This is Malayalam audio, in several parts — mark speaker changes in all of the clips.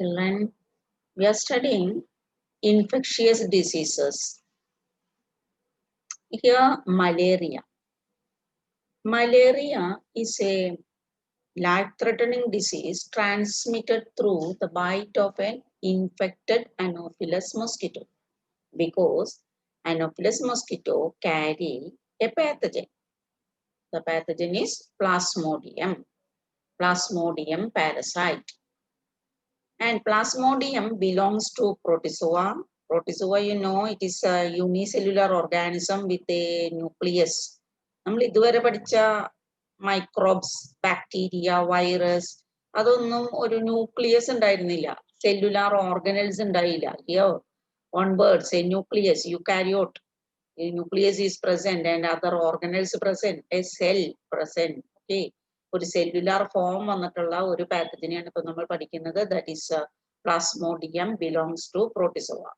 Speaker 1: Children, we are studying infectious diseases. Here, malaria. Malaria is a life-threatening disease transmitted through the bite of an infected Anopheles mosquito because Anopheles mosquito carry a pathogen. The pathogen is Plasmodium parasite. And Plasmodium belongs to Protozoa. Protozoa, you know, it is a unicellular organism with a nucleus. നമ്മൾ ഇതുവരെ പഠിച്ച മൈക്രോബ്സ് ബാക്ടീരിയ വൈറസ് അതൊന്നും ഒരു ന്യൂക്ലിയസ് ഉണ്ടായിരുന്നില്ല സെല്ലുലാർ ഓർഗനൽസ് ഉണ്ടായില്ല here on birds A nucleus eukaryote a nucleus is present and other organelles present a cell present okay ഒരു സെല്ലുലാർ ഫോം വന്നിട്ടുള്ള ഒരു പാത്തജനെയാണ് ഇപ്പൊ നമ്മൾ പഠിക്കുന്നത് that is plasmodium belongs to protozoa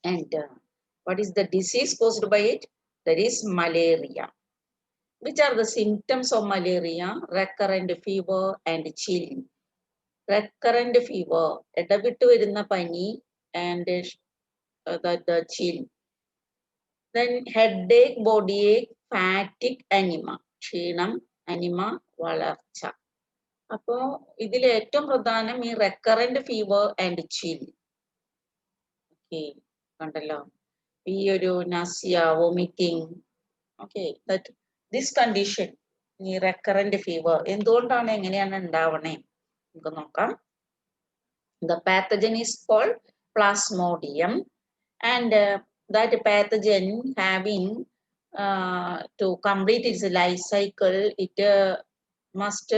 Speaker 1: and what is the disease caused by it? That is malaria. Which are the symptoms of malaria? Recurrent fever and chill. Recurrent fever ഇടവിട്ട് വരുന്ന പനി and the chill. Then headache, body ache, fatigue, anemia. ക്ഷീണം അനിമ വളർച്ച അപ്പോൾ ഇതിൽ ഏറ്റവും പ്രധാനം ഈ recurrent fever and chill okay കണ്ടല്ലോ ഈ ഒരു nausea vomiting okay that this condition ഈ റെക്കറന്റ് ഫീവർ എന്തുകൊണ്ടാണ് എങ്ങനെയാണ് ഉണ്ടാവണേ നമുക്ക് നോക്കാം the pathogen is called plasmodium and that pathogen having to complete its life cycle it must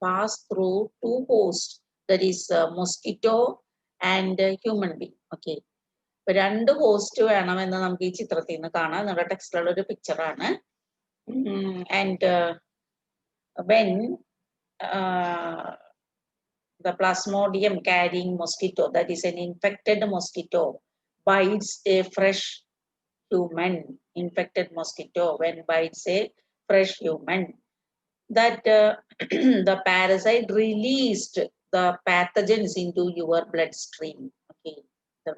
Speaker 1: pass through two hosts that is mosquito and human being okay രണ്ട് ഹോസ്റ്റ് വേണമെന്ന് നമുക്ക് ഈ ചിത്രത്തിൽ നിന്ന് കാണാം നമ്മുടെ ടെക്സ്റ്റിലുള്ള ഒരു പിക്ചറാണ് and when the plasmodium carrying mosquito that is an infected mosquito bites a fresh human infected mosquito when bites a fresh human that the parasite released the pathogens into your bloodstream okay the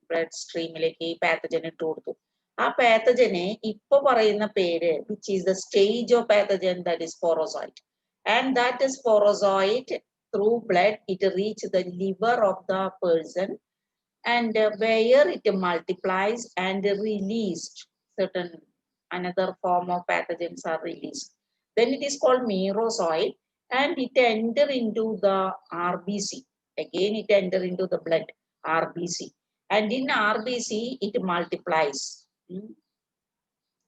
Speaker 1: bloodstream like pathogen ഇട്ടു കൊടുത്തു ആ പാത്തജനെ ഇപ്പൊ പറയുന്ന പേര് which is the stage of pathogen that is sporozoite and that is sporozoite through blood it reach the liver of the person and where it multiplies and released certain another form of pathogens are released then it is called merozoite and it enter into the rbc again it enter into the blood rbc and in rbc it multiplies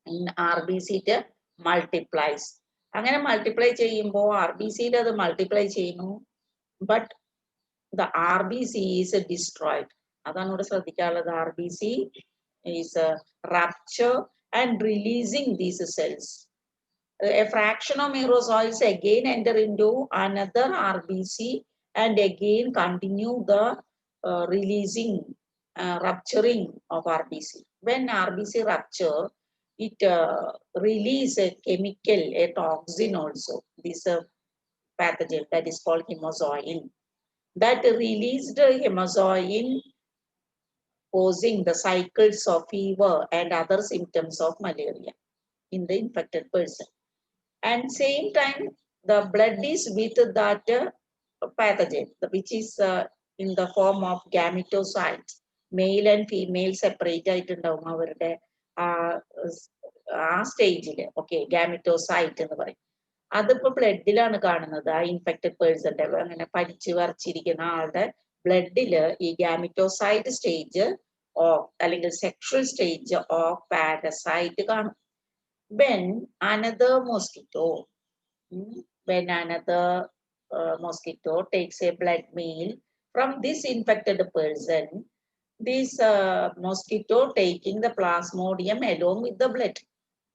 Speaker 1: in rbc it multiplies അങ്ങനെ മൾട്ടിപ്ലൈ ചെയ്യുമ്പോൾ ആർ ബി സിയിൽ അത് മൾട്ടിപ്ലൈ ചെയ്യുന്നു but the RBC is destroyed. അതാണ് ഇവിടെ ശ്രദ്ധിക്കാനുള്ളത് RBC is rupture and releasing these cells. A fraction of merozoites again enter into another RBC and again continue the releasing, rupturing of RBC. When RBC rupture, it release a chemical, a toxin also. This pathogen that is called hemozoin. That released hemozoin causing the cycles of fever and other symptoms of malaria in the infected person. And same time, the blood is with that pathogen, which is in the form of gametocytes. Male and female separate ആയിട്ടുണ്ടാവും അവരുടെ ആ സ്റ്റേജിൽ ഓക്കെ ഗാമിറ്റോസൈറ്റ് എന്ന് പറയും അതിപ്പോ ബ്ലഡിലാണ് കാണുന്നത് ആ ഇൻഫെക്റ്റഡ് പേഴ്സന്റെ അങ്ങനെ പഠിച്ചു വരച്ചിരിക്കുന്ന ആളുടെ ബ്ലഡില് ഈ ഗാമിറ്റോസൈറ്റ് സ്റ്റേജ് ഓഫ് അല്ലെങ്കിൽ സെക്ഷൽ സ്റ്റേജ് ഓഫ് പാരസൈറ്റ് കാണും when another mosquito mosquito takes a blood meal from this infected person this mosquito taking the plasmodium along with the blood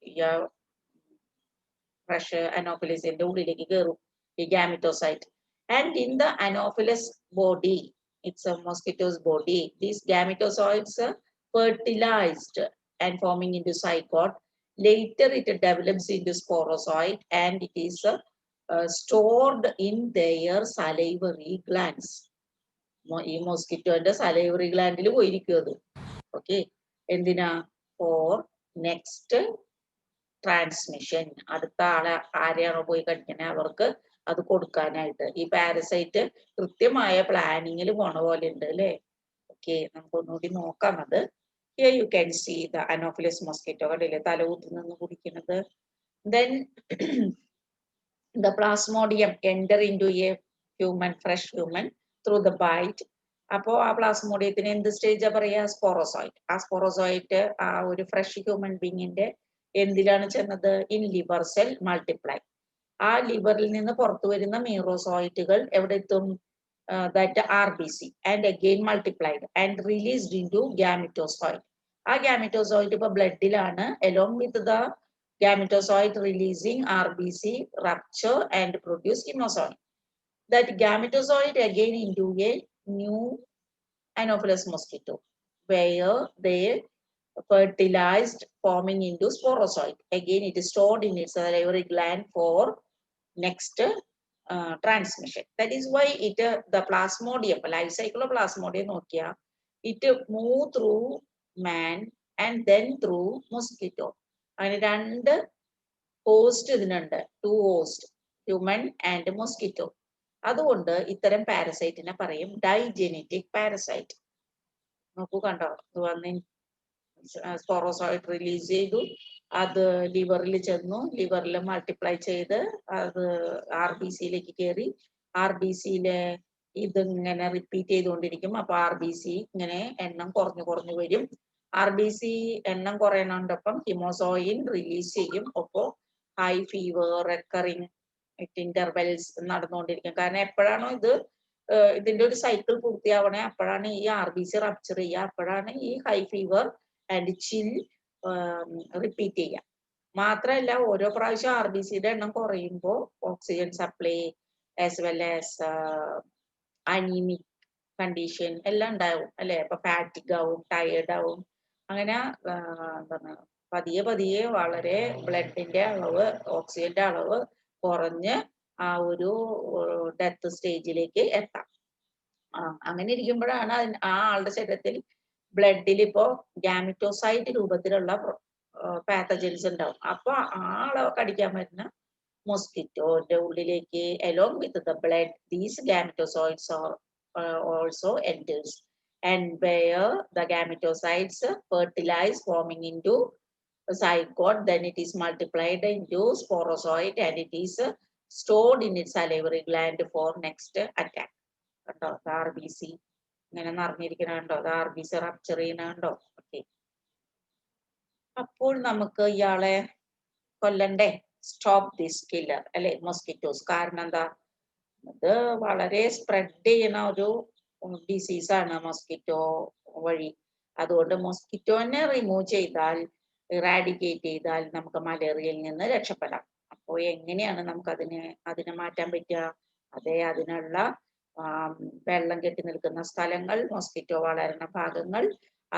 Speaker 1: yeah fresh anopheles in the ഉള്ളിലേക്ക് കയറും ഈ gametocyte and in the anopheles body it's a mosquito's body these gametocytes are fertilized and forming into zygote later it develops into sporozoite and it is stored in their salivary glands. ഈ മോസ്കിറ്റോന്റെ സലൈവറി ഗ്ലാൻഡിൽ പോയിരിക്കും അത്. ഓക്കെ, എന്തിനാ? For next transmission. അടുത്ത ആളെ ആരെയാണോ പോയി കടിക്കണേ അവർക്ക് അത് കൊടുക്കാനായിട്ട്. ഈ പാരസൈറ്റ് കൃത്യമായ പ്ലാനിങ്ങിൽ പോണ പോലെ ഉണ്ട് അല്ലേ? ഓക്കെ, നമുക്ക് ഒന്നുകൂടി നോക്കാം അത്. Here you can see the Anopheles mosquito. കണ്ടില്ലേ തലകുത്തി നിന്ന് കുടിക്കുന്നത്. Then the plasmodium enter into a human, fresh human through the bite. അപ്പോ ആ പ്ലാസ്മോഡിയത്തിന് എന്ത് സ്റ്റേജാ പറയാ? സ്പോറോസോയിറ്റ്. ആ സ്പോറോസോയിറ്റ് ആ ഒരു ഫ്രഷ് ഹ്യൂമൻ ബീങ്ങിന്റെ എന്തിലാണ് ചെന്നത്? In liver cell multiply. ആ ലിവറിൽ നിന്ന് പുറത്തു വരുന്ന മീറോസോയിറ്റുകൾ എവിടെ എത്തും? That RBC and again multiplied and released into gametozoid. ആ gametozoid ഇപ്പൊ ബ്ലഡിലാണ്. along with the gametozoid releasing RBC rupture and produce hemozoid. That gametozoid again into a new Anopheles mosquito where they fertilized forming into sporozoid. Again it is stored in its salivary gland for next transmission. That is why it the plasmodium, life cycle of plasmodium Nokia it move through man and then through mosquito. അങ്ങനെ രണ്ട് host ഇതിനുണ്ട്, two host, human and mosquito. അതുകൊണ്ട് ഇത്തരം പാരസൈറ്റിനെ പറയും ഡൈജെനറ്റിക് പാരസൈറ്റ്. നോക്കൂ, കണ്ടോ, ഇത് വന്ന് സ്പോറോസോയിഡ് റിലീസ് ചെയ്തു, അത് ലിവറിൽ ചെന്നു, ലിവറിൽ മൾട്ടിപ്ലൈ ചെയ്ത് അത് RBCയിലേക്ക് കയറി. RBCയിലെ ഇതിങ്ങനെ റിപ്പീറ്റ് ചെയ്തുകൊണ്ടിരിക്കും. അപ്പൊ RBC ഇങ്ങനെ എണ്ണം കുറഞ്ഞു കുറഞ്ഞു വരും. RBC എണ്ണം കുറയണോടൊപ്പം ഹിമോസോയിൻ റിലീസ് ചെയ്യും. ഒപ്പോ ഹൈ ഫീവർ, റെക്കറിങ് ഇന്റർവെൽസ് നടന്നുകൊണ്ടിരിക്കും. കാരണം എപ്പോഴാണോ ഇതിന്റെ ഒരു സൈക്കിൾ പൂർത്തിയാവണേ അപ്പോഴാണ് ഈ RBC റപ്ചർ ചെയ്യുക, അപ്പോഴാണ് ഈ high fever and chill repeat ചെയ്യുക. മാത്രമല്ല ഓരോ പ്രാവശ്യം RBCയുടെ എണ്ണം കുറയുമ്പോൾ oxygen supply as well as anaemic condition എല്ലാം ഉണ്ടാവും അല്ലെ? അപ്പൊ ഫാറ്റിക് ആവും, ടയേർഡ് ആവും. അങ്ങനെ എന്താണ് പതിയെ പതിയെ വളരെ ബ്ലഡിന്റെ അളവ്, ഓക്സിജന്റെ അളവ് കുറഞ്ഞ് ആ ഒരു ഡെത്ത് സ്റ്റേജിലേക്ക് എത്താം. അങ്ങനെ ഇരിക്കുമ്പോഴാണ് ആ ആളുടെ ശരീരത്തിൽ ബ്ലഡിൽ ഇപ്പോ ഗാമിറ്റോസൈറ്റ് രൂപത്തിലുള്ള പാത്തജൻസ് ഉണ്ടാവും. അപ്പൊ ആളെ കടിക്കാൻ പറ്റുന്ന മൊസ്കിറ്റോന്റെ ഉള്ളിലേക്ക് along with the blood these gametozoids are also enters, and where the gametocytes fertilize forming into a zygote, then it is multiplied into sporozoid and it is stored in its salivary gland for next attack. കണ്ടോ RBC ഇങ്ങനെ നിറഞ്ഞിരിക്കണുണ്ടോ? RBC റപ്ചർ ചെയ്യണുണ്ടോ? ഓക്കെ, അപ്പോൾ നമുക്ക് ഇയാളെ കൊല്ലണ്ടേ? സ്റ്റോപ്പ് ദിസ് കില്ലർ അല്ലെ, മൊസ്കിറ്റോസ്. കാരണം എന്താ? ഇത് വളരെ സ്പ്രെഡ് ചെയ്യണ ഒരു ഡിസീസാണ് മൊസ്കിറ്റോ വഴി. അതുകൊണ്ട് മൊസ്കിറ്റോനെ റിമൂവ് ചെയ്താൽ, ഇറാഡിക്കേറ്റ് ചെയ്താൽ നമുക്ക് മലേറിയയിൽ നിന്ന് രക്ഷപ്പെടാം. അപ്പോൾ എങ്ങനെയാണ് നമുക്ക് അതിനെ മാറ്റാൻ പറ്റുക? അതെ, അതിനുള്ള വെള്ളം കെട്ടി നിൽക്കുന്ന സ്ഥലങ്ങൾ, മൊസ്കിറ്റോ വളരുന്ന ഭാഗങ്ങൾ,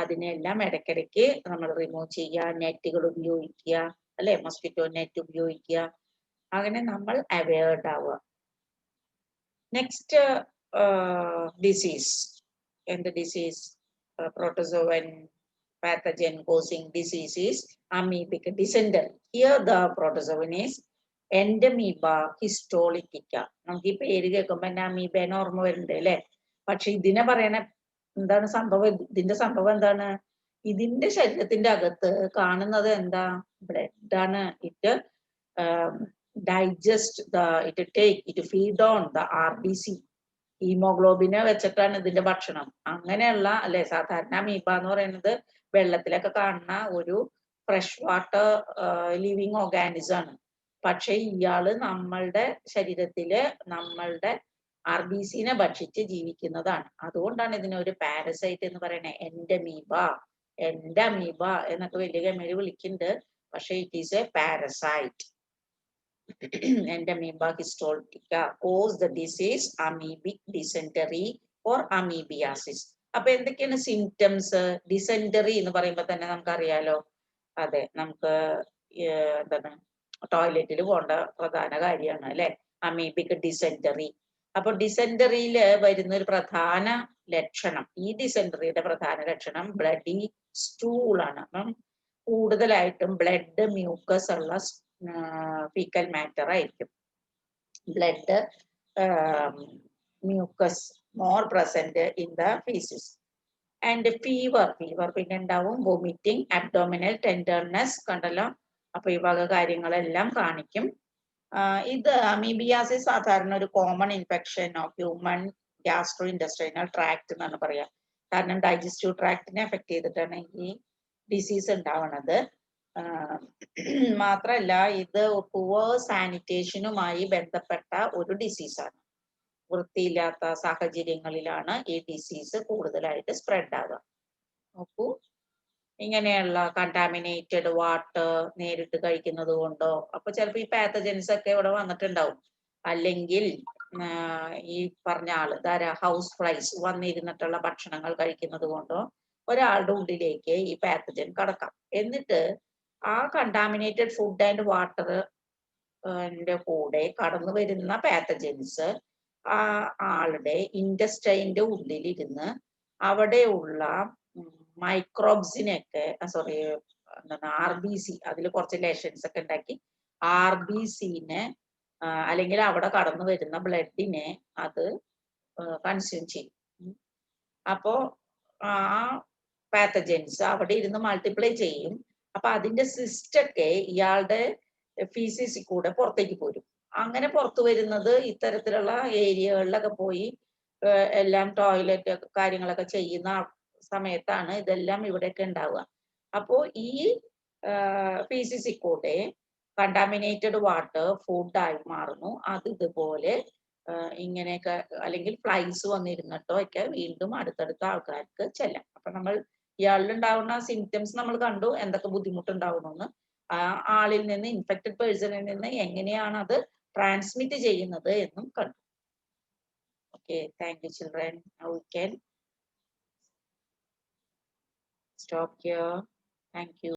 Speaker 1: അതിനെല്ലാം ഇടയ്ക്കിടയ്ക്ക് നമ്മൾ റിമൂവ് ചെയ്യുക, നെറ്റുകൾ ഉപയോഗിക്കുക അല്ലെ, മൊസ്കിറ്റോ നെറ്റ് ഉപയോഗിക്കുക. അങ്ങനെ നമ്മൾ അവെയർഡ് ആവുക. നെക്സ്റ്റ് ഡിസീസ്, എന്ത് disease? Protozoan pathogen causing disease is amoebic dysentery. Here the protozoan is Endemoeba histolytica. നമുക്ക് ഈ പേര് കേൾക്കുമ്പോ തന്നെ അമീബേനെ ഓർമ്മ വരുന്നുണ്ട് അല്ലെ? പക്ഷെ ഇതിനെ പറയണ എന്താണ് സംഭവം? ഇതിന്റെ സംഭവം എന്താണ്? ഇതിന്റെ ശരീരത്തിന്റെ അകത്ത് കാണുന്നത് എന്താ? ബ്ലഡാണ്. It digest it feed on the RBC. ഹീമോഗ്ലോബിനെ വെച്ചിട്ടാണ് ഇതിന്റെ ഭക്ഷണം. അങ്ങനെയുള്ള അല്ലെ, സാധാരണ അമീബ എന്ന് പറയുന്നത് വെള്ളത്തിലൊക്കെ കാണുന്ന ഒരു ഫ്രഷ് വാട്ടർ ലിവിങ് ഓർഗാനിസം ആണ്. പക്ഷെ ഇയാള് നമ്മളുടെ ശരീരത്തില് നമ്മളുടെ RBCനെ ഭക്ഷിച്ച് ജീവിക്കുന്നതാണ്. അതുകൊണ്ടാണ് ഇതിനെ ഒരു പാരസൈറ്റ് എന്ന് പറയുന്നത്. എൻഡമീബ എന്നൊക്കെ വലിയ ഗമേര് വിളിക്കുന്നുണ്ട്. പക്ഷെ it is A parasite. Endemoeba histolytica cause the disease amoebic dysentery or amoebiasis. അപ്പൊ എന്തൊക്കെയാണ് സിംറ്റംസ്? ഡിസെന്ററി എന്ന് പറയുമ്പോ തന്നെ നമുക്കറിയാലോ. അതെ, നമുക്ക് എന്താണ് ടോയ്ലറ്റിൽ പോകേണ്ട പ്രധാന കാര്യമാണ് അല്ലെ? അമീബിക് ഡിസെൻറ്ററി. അപ്പൊ ഡിസെൻറ്ററിയിൽ വരുന്ന ഒരു പ്രധാന ലക്ഷണം, ഈ ഡിസെൻറ്ററിയുടെ പ്രധാന ലക്ഷണം ബ്ലഡി സ്റ്റൂൾ ആണ്. അപ്പം കൂടുതലായിട്ടും ബ്ലഡ് മ്യൂക്കസ് ഉള്ള ഫീക്കൽ മാറ്റർ ആയിരിക്കും. Blood mucus more present in the faeces. And fever പിന്നെ ഉണ്ടാവും, വൊമിറ്റിംഗ്, അബ്ഡോമിനൽ ടെൻഡർനെസ്, കണ്ടല്ലോ. അപ്പൊ ഈ വക കാര്യങ്ങളെല്ലാം കാണിക്കും. ഇത് അമീബിയാസിസ് സാധാരണ ഒരു common infection of human gastro ഇൻഡസ്ട്രൈനൽ tract എന്നാണ് പറയാ. കാരണം ഡൈജസ്റ്റീവ് ട്രാക്ടിനെ എഫക്ട് ചെയ്തിട്ടാണ് ഈ ഡിസീസ് ഉണ്ടാവുന്നത്. മാത്രല്ല ഇത് പുവർ സാനിറ്റേഷനുമായി ബന്ധപ്പെട്ട ഒരു ഡിസീസാണ്. വൃത്തിയില്ലാത്ത സാഹചര്യങ്ങളിലാണ് ഈ ഡിസീസ് കൂടുതലായിട്ട് സ്പ്രെഡ് ആവുക. നോക്കൂ, ഇങ്ങനെയുള്ള കണ്ടാമിനേറ്റഡ് വാട്ടർ നേരിട്ട് കഴിക്കുന്നത് കൊണ്ടോ, അപ്പൊ ചിലപ്പോൾ ഈ പാത്തജൻസ് ഒക്കെ ഇവിടെ വന്നിട്ടുണ്ടാവും. അല്ലെങ്കിൽ ഈ പറഞ്ഞ ആള് ഹൗസ് ഫ്ലൈസ് വന്നിരുന്നിട്ടുള്ള ഭക്ഷണങ്ങൾ കഴിക്കുന്നത് കൊണ്ടോ ഒരാളുടെ ഉള്ളിലേക്ക് ഈ പാത്തജൻ കടക്കാം. എന്നിട്ട് ആ കണ്ടാമിനേറ്റഡ് ഫുഡ് ആൻഡ് വാട്ടർ കൂടെ കടന്നു വരുന്ന പാത്തജൻസ് ആ ആളുടെ ഇൻഡസ്റ്റൈൻ്റെ ഉള്ളിലിരുന്ന് അവിടെയുള്ള മൈക്രോബ്സിനെയൊക്കെ എന്താണ് RBC, അതിൽ കുറച്ച് ലേഷൻസ് ഒക്കെ ഉണ്ടാക്കി RBCനെ അല്ലെങ്കിൽ അവിടെ കടന്നു വരുന്ന ബ്ലഡിനെ അത് കൺസ്യൂം ചെയ്യും. അപ്പോ ആ പാത്തജൻസ് അവിടെ ഇരുന്ന് മൾട്ടിപ്ലൈ ചെയ്യും. അപ്പൊ അതിന്റെ സിസ്റ്റൊക്കെ ഇയാളുടെ ഫീസിസിൽ കൂടെ പുറത്തേക്ക് പോരും. അങ്ങനെ പുറത്തു വരുന്നത് ഇത്തരത്തിലുള്ള ഏരിയകളിലൊക്കെ പോയി എല്ലാം ടോയ്ലറ്റ് കാര്യങ്ങളൊക്കെ ചെയ്യുന്ന സമയത്താണ് ഇതെല്ലാം ഇവിടെയൊക്കെ ഉണ്ടാവുക. അപ്പോ ഈ ഫീസിസിൽ കൂടെ കണ്ടാമിനേറ്റഡ് വാട്ടർ ഫുഡായി മാറുന്നു. അത് ഇതുപോലെ ഇങ്ങനെയൊക്കെ അല്ലെങ്കിൽ ഫ്ലൈസ് വന്നിരുന്നിട്ടോ ഒക്കെ വീണ്ടും അടുത്തടുത്ത ആൾക്കാർക്ക് ചെല്ലാം. അപ്പൊ നമ്മൾ ഇയാളിലുണ്ടാവുന്ന സിംറ്റംസ് നമ്മൾ കണ്ടു, എന്തൊക്കെ ബുദ്ധിമുട്ടുണ്ടാവുന്നു. ആ ആളിൽ നിന്ന്, ഇൻഫെക്റ്റഡ് പേഴ്സണിൽ നിന്ന് എങ്ങനെയാണ് അത് ട്രാൻസ്മിറ്റ് ചെയ്യുന്നത് എന്നും കണ്ടു. Okay, thank you children. Now we can stop here. Thank you.